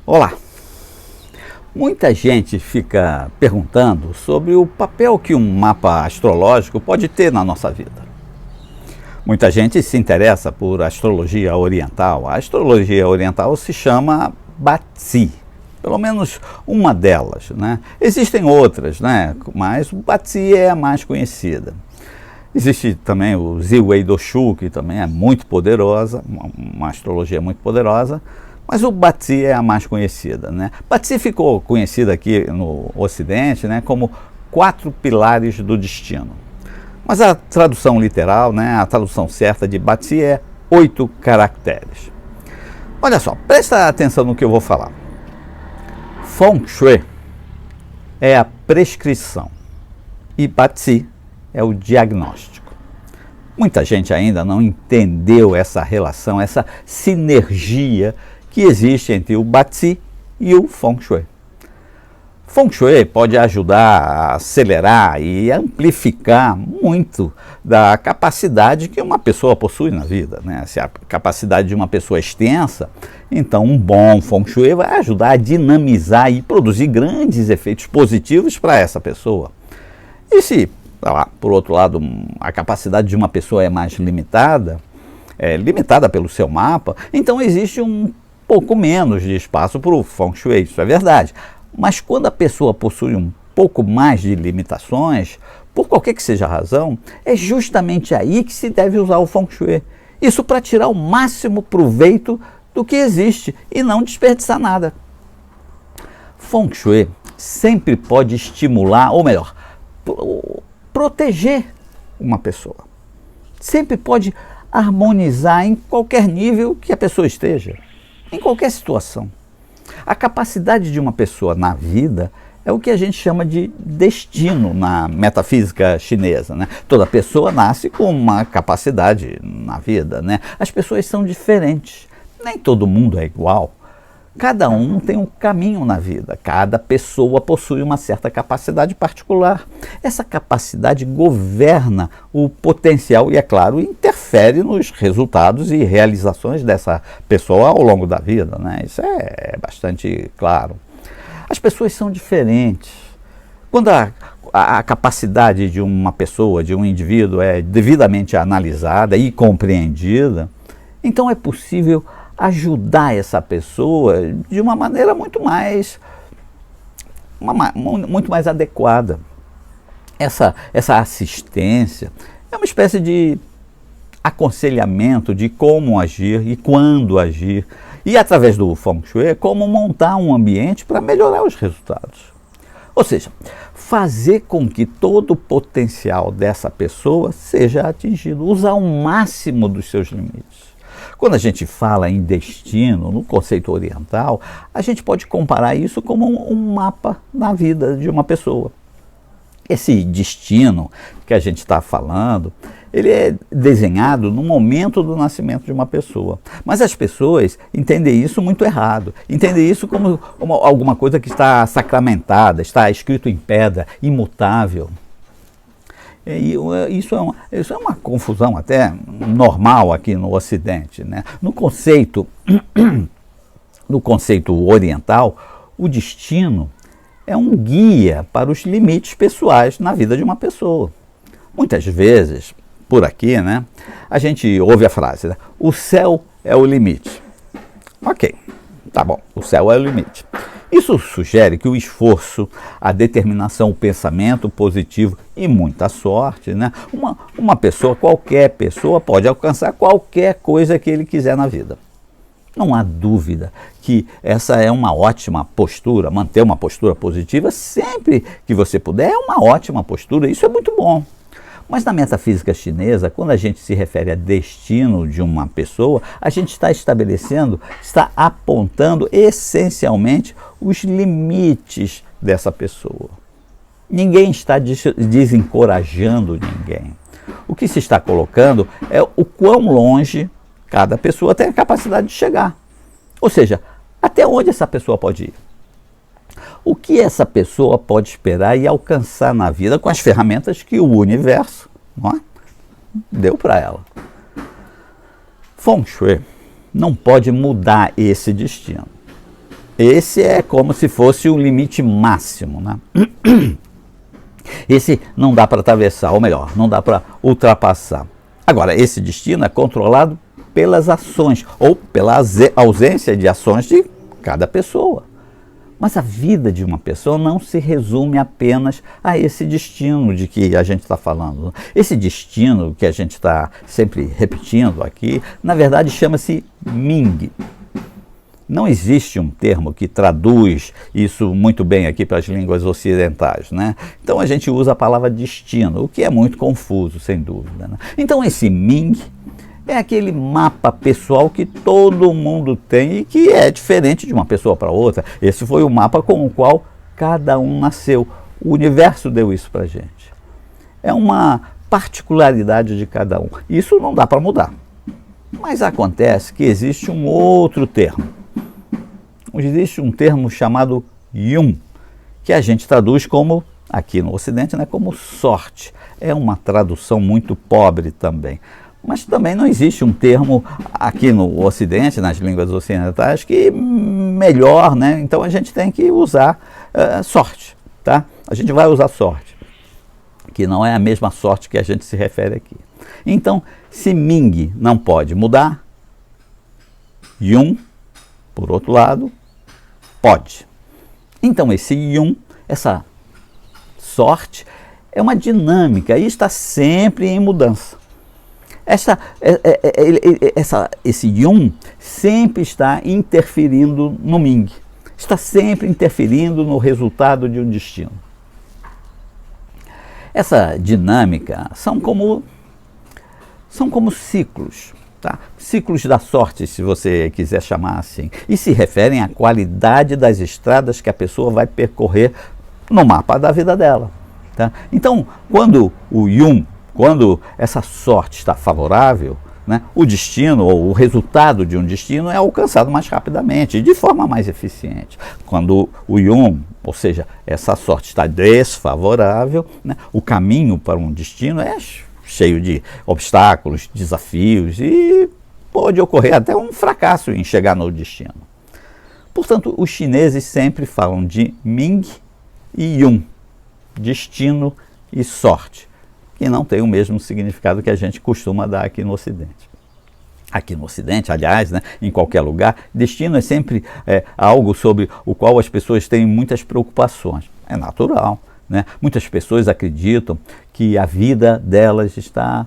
Olá! Muita gente fica perguntando sobre o papel que um mapa astrológico pode ter na nossa vida. Muita gente se interessa por astrologia oriental. A astrologia oriental se chama Batsi, pelo menos uma delas, né? Existem outras, né? Mas o Batsi é a mais conhecida. Existe também o Zhiwei Doshu, que também é muito poderosa, uma astrologia muito poderosa. Mas o Batsi é a mais conhecida, né? Batsi ficou conhecida aqui no Ocidente, né, como 4 pilares do destino. Mas a tradução literal, né, a tradução certa de Batsi é 8 caracteres. Olha só, presta atenção no que eu vou falar. Feng Shui é a prescrição e Batsi é o diagnóstico. Muita gente ainda não entendeu essa relação, essa sinergia que existe entre o Batsi e o Feng Shui. Feng Shui pode ajudar a acelerar e amplificar muito da capacidade que uma pessoa possui na vida, né? Se a capacidade de uma pessoa é extensa, então um bom Feng Shui vai ajudar a dinamizar e produzir grandes efeitos positivos para essa pessoa. E se, por outro lado, a capacidade de uma pessoa é mais limitada, limitada pelo seu mapa, então existe um pouco menos de espaço para o Feng Shui, isso é verdade. Mas quando a pessoa possui um pouco mais de limitações, por qualquer que seja a razão, é justamente aí que se deve usar o Feng Shui. Isso para tirar o máximo proveito do que existe e não desperdiçar nada. Feng Shui sempre pode estimular, ou melhor, proteger uma pessoa. Sempre pode harmonizar em qualquer nível que a pessoa esteja. Em qualquer situação. A capacidade de uma pessoa na vida é o que a gente chama de destino na metafísica chinesa, né? Toda pessoa nasce com uma capacidade na vida, né? As pessoas são diferentes, nem todo mundo é igual. Cada um tem um caminho na vida, cada pessoa possui uma certa capacidade particular. Essa capacidade governa o potencial e, é claro, interfere nos resultados e realizações dessa pessoa ao longo da vida, né? Isso é bastante claro. As pessoas são diferentes. Quando a capacidade de uma pessoa, de um indivíduo, é devidamente analisada e compreendida, então é possível ajudar essa pessoa de uma maneira muito mais adequada. Essa assistência é uma espécie de aconselhamento de como agir e quando agir. E através do Feng Shui, como montar um ambiente para melhorar os resultados. Ou seja, fazer com que todo o potencial dessa pessoa seja atingido, usar o máximo dos seus limites. Quando a gente fala em destino, no conceito oriental, a gente pode comparar isso como um mapa na vida de uma pessoa. Esse destino que a gente está falando, ele é desenhado no momento do nascimento de uma pessoa. Mas as pessoas entendem isso muito errado. Entendem isso como alguma coisa que está sacramentada, está escrito em pedra, imutável. E isso é uma confusão até normal aqui no Ocidente, né? No conceito oriental, o destino é um guia para os limites pessoais na vida de uma pessoa. Muitas vezes, por aqui, né, a gente ouve a frase, né? O céu é o limite. Ok, tá bom, o céu é o limite. Isso sugere que o esforço, a determinação, o pensamento positivo e muita sorte, né? Uma pessoa, qualquer pessoa, pode alcançar qualquer coisa que ele quiser na vida. Não há dúvida que essa é uma ótima postura, manter uma postura positiva sempre que você puder é uma ótima postura, isso é muito bom. Mas na metafísica chinesa, quando a gente se refere a destino de uma pessoa, a gente está estabelecendo, está apontando essencialmente os limites dessa pessoa. Ninguém está desencorajando ninguém. O que se está colocando é o quão longe cada pessoa tem a capacidade de chegar. Ou seja, até onde essa pessoa pode ir. O que essa pessoa pode esperar e alcançar na vida com as ferramentas que o universo, não é, deu para ela. Feng Shui não pode mudar esse destino. Esse é como se fosse o limite máximo, né? Esse não dá para atravessar, ou melhor, não dá para ultrapassar. Agora, esse destino é controlado pelas ações, ou pela ausência de ações de cada pessoa. Mas a vida de uma pessoa não se resume apenas a esse destino de que a gente está falando. Esse destino que a gente está sempre repetindo aqui, na verdade chama-se Ming. Não existe um termo que traduz isso muito bem aqui para as línguas ocidentais, né? Então a gente usa a palavra destino, o que é muito confuso, sem dúvida, né? Então esse Ming é aquele mapa pessoal que todo mundo tem e que é diferente de uma pessoa para outra. Esse foi o mapa com o qual cada um nasceu. O universo deu isso para a gente. É uma particularidade de cada um. Isso não dá para mudar. Mas acontece que existe um outro termo. Existe um termo chamado Yun, que a gente traduz como, aqui no Ocidente, né, como sorte. É uma tradução muito pobre também. Mas também não existe um termo aqui no Ocidente, nas línguas ocidentais, que melhor, né? Então a gente tem que usar sorte, tá? A gente vai usar sorte, que não é a mesma sorte que a gente se refere aqui. Então, se Ming não pode mudar, Yun, por outro lado, pode. Então esse Yun, essa sorte, é uma dinâmica e está sempre em mudança. Esse Yun sempre está interferindo no Ming, está sempre interferindo no resultado de um destino. Essa dinâmica são como ciclos, tá? Ciclos da sorte, se você quiser chamar assim, e se referem à qualidade das estradas que a pessoa vai percorrer no mapa da vida dela, tá? Então, quando essa sorte está favorável, né, o destino ou o resultado de um destino é alcançado mais rapidamente e de forma mais eficiente. Quando o Yun, ou seja, essa sorte está desfavorável, né, o caminho para um destino é cheio de obstáculos, desafios e pode ocorrer até um fracasso em chegar no destino. Portanto, os chineses sempre falam de Ming e Yun, destino e sorte, que não tem o mesmo significado que a gente costuma dar aqui no Ocidente. Aqui no Ocidente, aliás, né, em qualquer lugar, destino é sempre algo sobre o qual as pessoas têm muitas preocupações. É natural, né? Muitas pessoas acreditam que a vida delas está,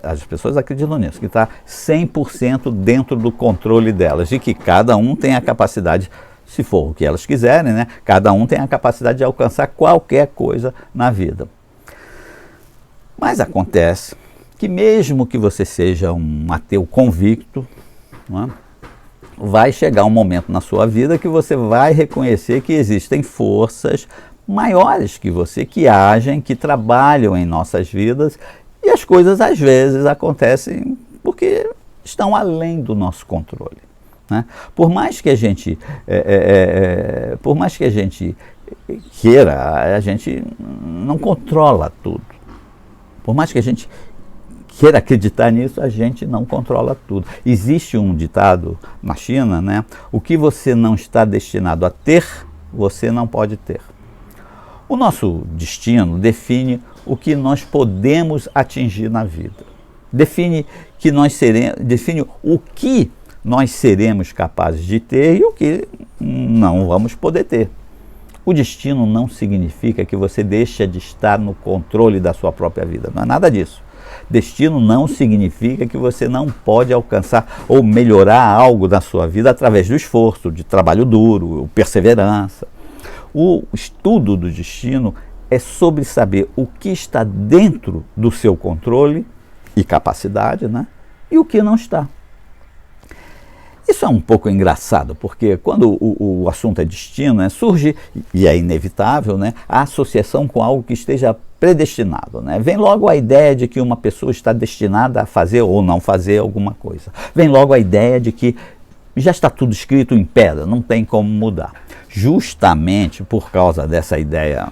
as pessoas acreditam nisso, que está 100% dentro do controle delas e que cada um tem a capacidade, se for o que elas quiserem, né, cada um tem a capacidade de alcançar qualquer coisa na vida. Mas acontece que mesmo que você seja um ateu convicto, não é, vai chegar um momento na sua vida que você vai reconhecer que existem forças maiores que você, que agem, que trabalham em nossas vidas, e as coisas às vezes acontecem porque estão além do nosso controle, né? Por mais que a gente queira, a gente não controla tudo. Por mais que a gente queira acreditar nisso, a gente não controla tudo. Existe um ditado na China, né? O que você não está destinado a ter, você não pode ter. O nosso destino define o que nós podemos atingir na vida. Define o que nós seremos capazes de ter e o que não vamos poder ter. O destino não significa que você deixa de estar no controle da sua própria vida. Não é nada disso. Destino não significa que você não pode alcançar ou melhorar algo na sua vida através do esforço, de trabalho duro, perseverança. O estudo do destino é sobre saber o que está dentro do seu controle e capacidade, né? E o que não está. Isso é um pouco engraçado, porque quando o assunto é destino, né, surge, e é inevitável, né, a associação com algo que esteja predestinado, né? Vem logo a ideia de que uma pessoa está destinada a fazer ou não fazer alguma coisa. Vem logo a ideia de que já está tudo escrito em pedra, não tem como mudar. Justamente por causa dessa ideia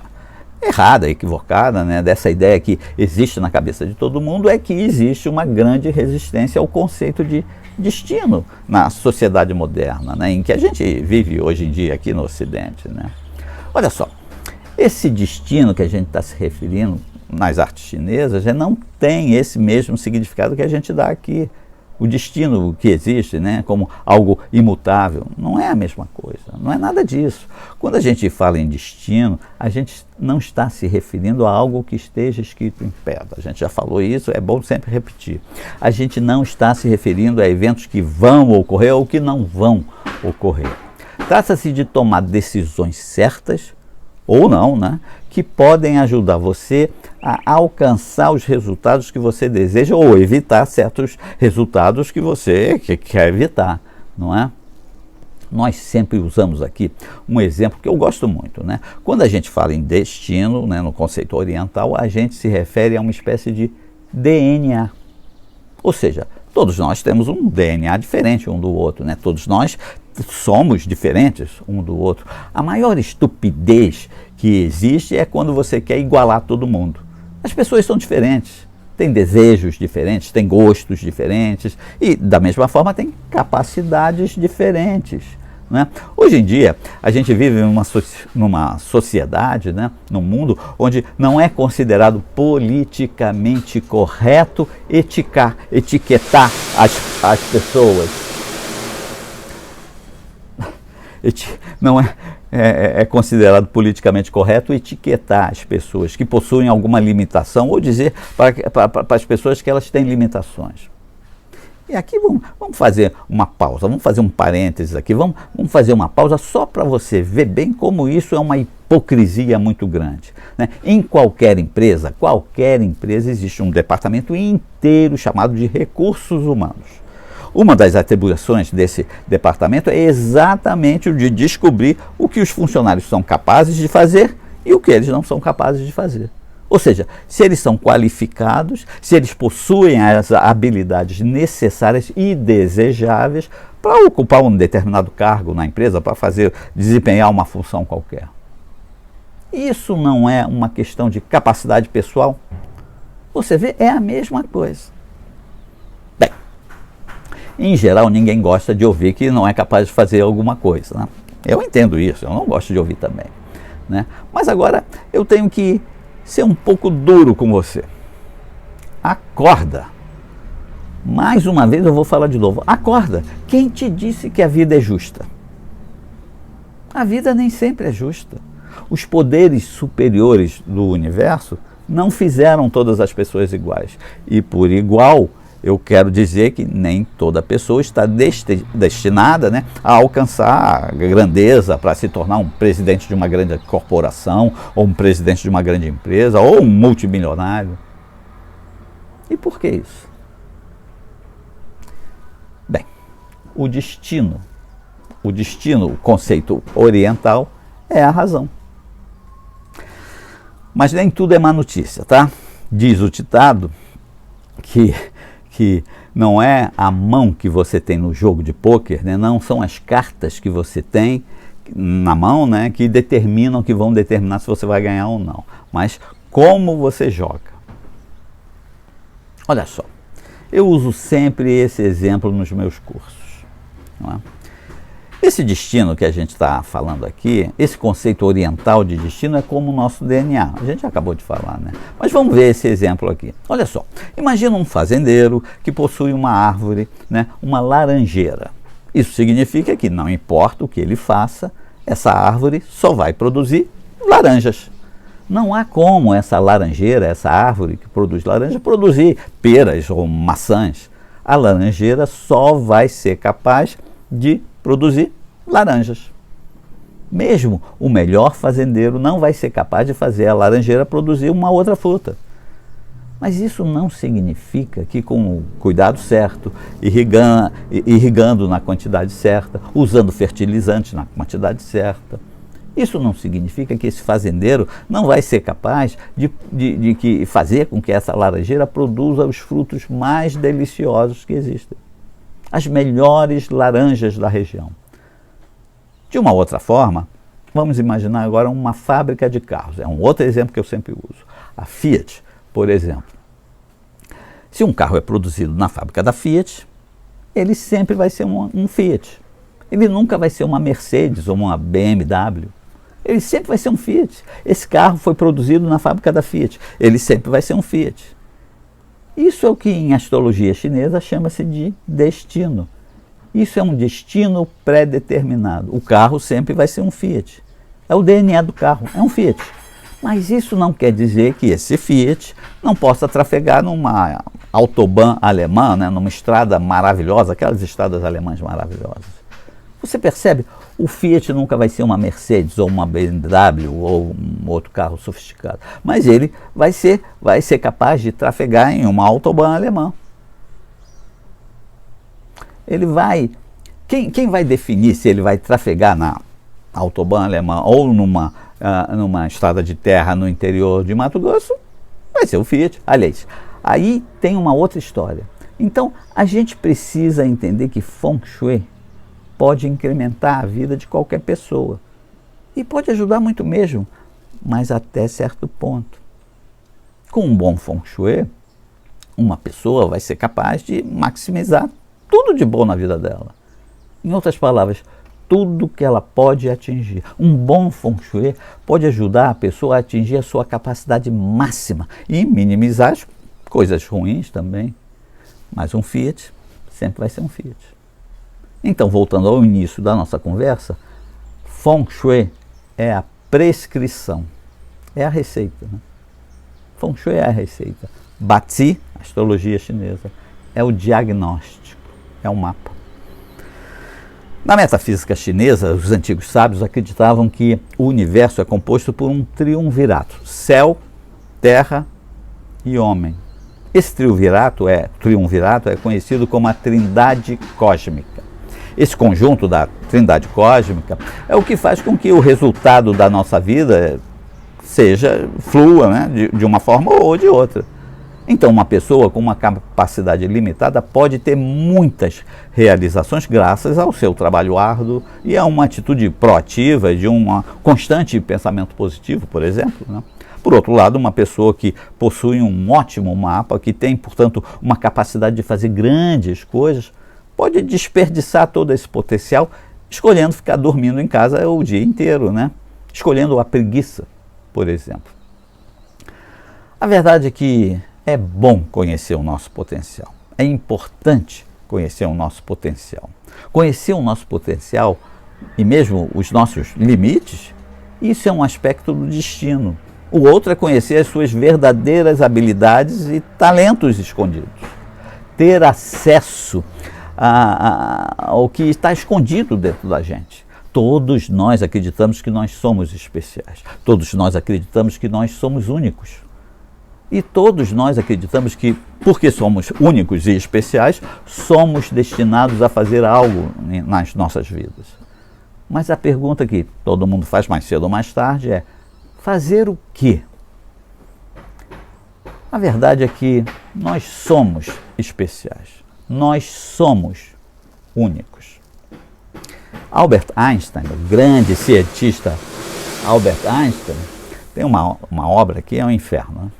errada, equivocada, né, dessa ideia que existe na cabeça de todo mundo, é que existe uma grande resistência ao conceito de destino na sociedade moderna, né, em que a gente vive hoje em dia aqui no Ocidente, né? Olha só, esse destino que a gente está se referindo nas artes chinesas já não tem esse mesmo significado que a gente dá aqui. O destino que existe, né, como algo imutável, não é a mesma coisa, não é nada disso. Quando a gente fala em destino, a gente não está se referindo a algo que esteja escrito em pedra. A gente já falou isso, é bom sempre repetir. A gente não está se referindo a eventos que vão ocorrer ou que não vão ocorrer. Trata-se de tomar decisões certas, ou não, né, que podem ajudar você a alcançar os resultados que você deseja ou evitar certos resultados que você quer evitar, não é? Nós sempre usamos aqui um exemplo que eu gosto muito, né? Quando a gente fala em destino, né, no conceito oriental, a gente se refere a uma espécie de DNA. Ou seja, todos nós temos um DNA diferente um do outro, né? Todos nós somos diferentes um do outro. A maior estupidez que existe é quando você quer igualar todo mundo. As pessoas são diferentes, têm desejos diferentes, têm gostos diferentes e, da mesma forma, têm capacidades diferentes, né? Hoje em dia, a gente vive numa sociedade, né, num mundo onde não é considerado politicamente correto etiquetar as pessoas. Não é considerado politicamente correto etiquetar as pessoas que possuem alguma limitação ou dizer para as pessoas que elas têm limitações. E aqui vamos fazer uma pausa, vamos fazer um parênteses aqui, vamos fazer uma pausa só para você ver bem como isso é uma hipocrisia muito grande, né? Em qualquer empresa, existe um departamento inteiro chamado de recursos humanos. Uma das atribuições desse departamento é exatamente o de descobrir o que os funcionários são capazes de fazer e o que eles não são capazes de fazer. Ou seja, se eles são qualificados, se eles possuem as habilidades necessárias e desejáveis para ocupar um determinado cargo na empresa, para desempenhar uma função qualquer. Isso não é uma questão de capacidade pessoal? Você vê, é a mesma coisa. Em geral, ninguém gosta de ouvir que não é capaz de fazer alguma coisa, né? Eu entendo isso, eu não gosto de ouvir também, né? Mas agora eu tenho que ser um pouco duro com você. Acorda. Mais uma vez eu vou falar de novo. Acorda. Quem te disse que a vida é justa? A vida nem sempre é justa. Os poderes superiores do universo não fizeram todas as pessoas iguais. E por igual, eu quero dizer que nem toda pessoa está destinada, né, a alcançar a grandeza para se tornar um presidente de uma grande corporação, ou um presidente de uma grande empresa, ou um multimilionário. E por que isso? Bem, o destino, o conceito oriental, é a razão. Mas nem tudo é má notícia, tá? Diz o ditado que não é a mão que você tem no jogo de pôquer, né? Não são as cartas que você tem na mão, né, que vão determinar se você vai ganhar ou não, mas como você joga. Olha só, eu uso sempre esse exemplo nos meus cursos, não é? Esse destino que a gente está falando aqui, esse conceito oriental de destino é como o nosso DNA. A gente acabou de falar, né? Mas vamos ver esse exemplo aqui. Olha só, imagina um fazendeiro que possui uma árvore, né, uma laranjeira. Isso significa que não importa o que ele faça, essa árvore só vai produzir laranjas. Não há como essa laranjeira, essa árvore que produz laranja, produzir peras ou maçãs. A laranjeira só vai ser capaz de produzir laranjas. Mesmo o melhor fazendeiro não vai ser capaz de fazer a laranjeira produzir uma outra fruta. Mas isso não significa que com o cuidado certo, irrigando na quantidade certa, usando fertilizante na quantidade certa, isso não significa que esse fazendeiro não vai ser capaz de fazer com que essa laranjeira produza os frutos mais deliciosos que existem. As melhores laranjas da região. De uma outra forma, vamos imaginar agora uma fábrica de carros. É um outro exemplo que eu sempre uso. A Fiat, por exemplo. Se um carro é produzido na fábrica da Fiat, ele sempre vai ser um Fiat. Ele nunca vai ser uma Mercedes ou uma BMW. Ele sempre vai ser um Fiat. Esse carro foi produzido na fábrica da Fiat. Ele sempre vai ser um Fiat. Isso é o que em astrologia chinesa chama-se de destino. Isso é um destino pré-determinado. O carro sempre vai ser um Fiat. É o DNA do carro, é um Fiat. Mas isso não quer dizer que esse Fiat não possa trafegar numa autobahn alemã, né, numa estrada maravilhosa, aquelas estradas alemãs maravilhosas. Você percebe? O Fiat nunca vai ser uma Mercedes ou uma BMW ou um outro carro sofisticado. Mas ele vai ser capaz de trafegar em uma autobahn alemã. Ele vai... Quem vai definir se ele vai trafegar na autobahn alemã ou numa estrada de terra no interior de Mato Grosso? Vai ser o Fiat. Aliás, aí tem uma outra história. Então, a gente precisa entender que Feng Shui pode incrementar a vida de qualquer pessoa. E pode ajudar muito mesmo, mas até certo ponto. Com um bom Feng Shui, uma pessoa vai ser capaz de maximizar tudo de bom na vida dela. Em outras palavras, tudo que ela pode atingir. Um bom Feng Shui pode ajudar a pessoa a atingir a sua capacidade máxima e minimizar as coisas ruins também. Mas um Fiat sempre vai ser um Fiat. Então, voltando ao início da nossa conversa, Feng Shui é a prescrição, é a receita. Né? Feng Shui é a receita. Bazi, astrologia chinesa, é o diagnóstico, é o mapa. Na metafísica chinesa, os antigos sábios acreditavam que o universo é composto por um triunvirato, céu, terra e homem. Esse triunvirato é conhecido como a Trindade Cósmica. Esse conjunto da Trindade Cósmica é o que faz com que o resultado da nossa vida flua, né, de uma forma ou de outra. Então, uma pessoa com uma capacidade limitada pode ter muitas realizações graças ao seu trabalho árduo e a uma atitude proativa, de um constante pensamento positivo, por exemplo. Né? Por outro lado, uma pessoa que possui um ótimo mapa, que tem, portanto, uma capacidade de fazer grandes coisas, pode desperdiçar todo esse potencial escolhendo ficar dormindo em casa o dia inteiro, né? Escolhendo a preguiça, por exemplo. A verdade é que é bom conhecer o nosso potencial. É importante conhecer o nosso potencial. Conhecer o nosso potencial e mesmo os nossos limites, isso é um aspecto do destino. O outro é conhecer as suas verdadeiras habilidades e talentos escondidos. Ter acesso ao que está escondido dentro da gente. Todos nós acreditamos que nós somos especiais. Todos nós acreditamos que nós somos únicos. E todos nós acreditamos que, porque somos únicos e especiais, somos destinados a fazer algo nas nossas vidas. Mas a pergunta que todo mundo faz mais cedo ou mais tarde é: fazer o quê? A verdade é que nós somos especiais. Nós somos únicos. Albert Einstein, o grande cientista Albert Einstein, tem uma obra que é um inferno. Né?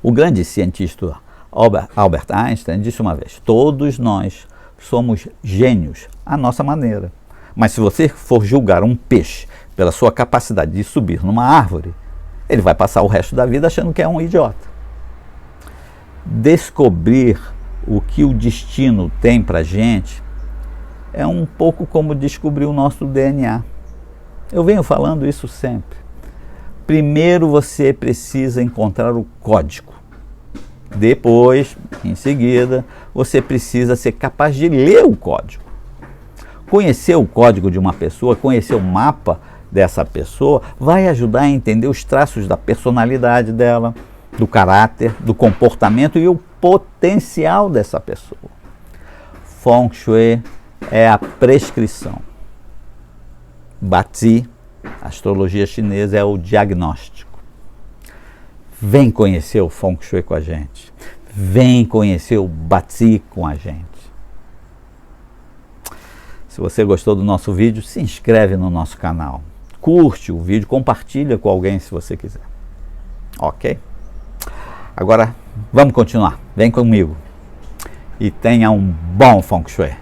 O grande cientista Albert Einstein disse uma vez: todos nós somos gênios à nossa maneira. Mas se você for julgar um peixe pela sua capacidade de subir numa árvore, ele vai passar o resto da vida achando que é um idiota. Descobrir o que o destino tem para a gente é um pouco como descobrir o nosso DNA. Eu venho falando isso sempre. Primeiro você precisa encontrar o código. Depois, em seguida, você precisa ser capaz de ler o código. Conhecer o código de uma pessoa, conhecer o mapa dessa pessoa, vai ajudar a entender os traços da personalidade dela, do caráter, do comportamento e o potencial dessa pessoa. Feng Shui é a prescrição. Bazi, astrologia chinesa, é o diagnóstico. Vem conhecer o Feng Shui com a gente. Vem conhecer o Bazi com a gente. Se você gostou do nosso vídeo, se inscreve no nosso canal. Curte o vídeo, compartilha com alguém se você quiser. Ok? Agora, vamos continuar. Vem comigo. e tenha um bom Feng Shui.